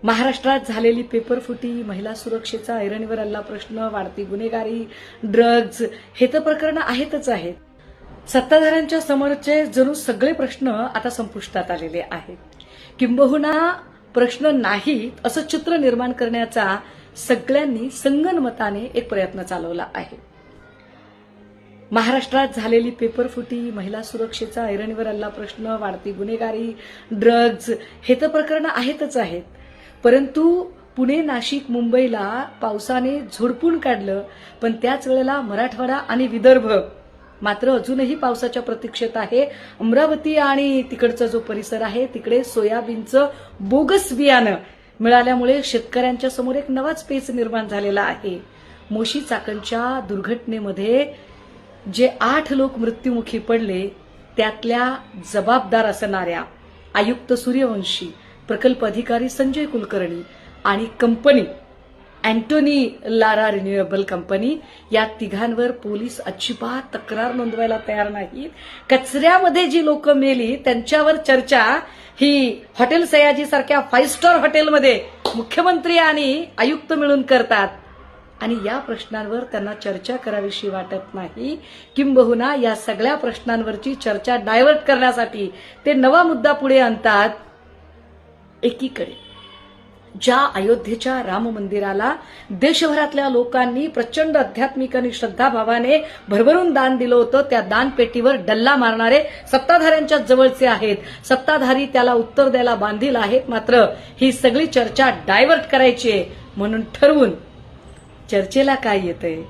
महाराष्ट्रात झालेली पेपरफुटी, महिला सुरक्षेचा, ऐरणीवर हल्ला प्रश्न, वाढती गुन्हेगारी, ड्रग्ज हे तर प्रकरण आहेतच आहेत. सत्ताधाऱ्यांच्या समोरचे जणू सगळे प्रश्न आता संपुष्टात आलेले आहेत. किंबहुना प्रश्न नाहीत असं चित्र निर्माण करण्याचा सगळ्यांनी संगनमताने एक प्रयत्न चालवला आहे. महाराष्ट्रात झालेली पेपरफुटी, महिला सुरक्षेचा, ऐरणीवर हल्ला प्रश्न, वाढती गुन्हेगारी, ड्रग्ज हे तर प्रकरण आहेतच आहेत. परंतु पुणे, नाशिक, मुंबईला पावसाने झोडपून काढलं, पण त्याच वेळेला मराठवाडा आणि विदर्भ मात्र अजूनही पावसाच्या प्रतीक्षेत आहे. अमरावती आणि तिकडचा जो परिसर आहे तिकडे सोयाबीनचं बोगस बियाणं मिळाल्यामुळे शेतकऱ्यांच्या समोर एक नवाच पेच निर्माण झालेला आहे. मोशी चाकणच्या दुर्घटनेमध्ये जे 8 लोक मृत्युमुखी पडले त्यातल्या जबाबदार असणाऱ्या आयुक्त सूर्यवंशी, प्रकल्प अधिकारी संजय कुलकर्णी आणि company Antonie Lara renewable company या तिघांवर पोलीस अजिबात तक्रार नोंदवायला तयार नाहीत. कचऱ्यामध्ये जी लोक मेली त्यांच्यावर चर्चा ही हॉटेल सयाजी सारख्या 5 स्टार हॉटेलमध्ये मुख्यमंत्री आणि आयुक्त मिळून करतात आणि या प्रश्नांवर त्यांना चर्चा करावीशी वाटत नाही. किंबहुना या सगळ्या प्रश्नांवरची चर्चा डायव्हर्ट करण्यासाठी ते नवा मुद्दा पुढे आणतात. एकीकडे ज्या अयोध्येच्या राम मंदिराला देशभरातल्या लोकांनी प्रचंड आध्यात्मिक आणि श्रद्धाभावाने भरभरून दान दिलं होतं, त्या दानपेटीवर डल्ला मारणारे सत्ताधाऱ्यांच्या जवळचे आहेत. सत्ताधारी त्याला उत्तर द्यायला बांधील आहेत. मात्र ही सगळी चर्चा डायव्हर्ट करायची आहे म्हणून ठरवून चर्चेला काय येतंय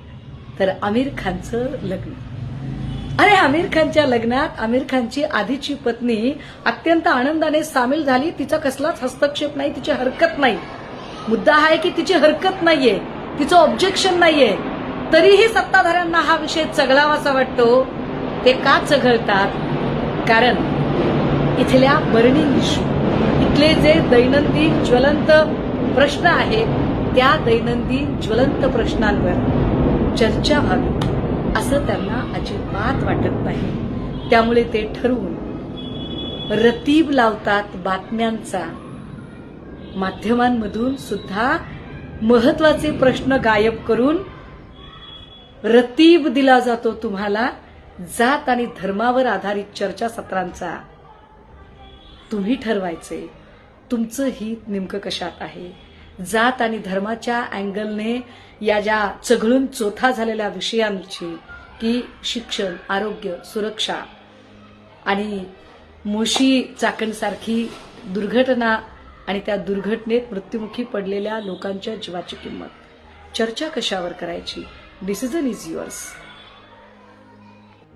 तर आमिर खानचं लग्न. अरे आमिर खानच्या लग्नात आमिर खानची आधीची पत्नी अत्यंत आनंदाने सामील झाली. तिचा कसलाच हस्तक्षेप नाही, तिची हरकत नाही. मुद्दा हा आहे की तिची हरकत नाहीये, तिचं ऑब्जेक्शन नाहीये. तरीही सत्ताधाऱ्यांना हा विषय चघळावासा वाटतो. ते का चघळतात? कारण इथल्या बर्निंग इश्यू, इथले जे दैनंदिन ज्वलंत प्रश्न आहेत त्या दैनंदिन ज्वलंत प्रश्नांवर चर्चा व्हावी असं त्यांना अजिबात वाटत नाही. त्यामुळे ते ठरवून रतीब लावतात बातम्यांचा. माध्यमांमधून सुद्धा महत्वाचे प्रश्न गायब करून रतीब दिला जातो तुम्हाला जात आणि धर्मावर आधारित चर्चासत्रांचा. तुम्ही ठरवायचे तुमचं हित नेमकं कशात आहे. जात आणि धर्माच्या अँगलने या ज्या चघळून चोथा झालेल्या विषयांची की शिक्षण, आरोग्य, सुरक्षा आणि मोशी चाकणसारखी दुर्घटना आणि त्या दुर्घटनेत मृत्युमुखी पडलेल्या लोकांच्या जीवाची किंमत, चर्चा कशावर करायची, डिसिजन इज युअर्स.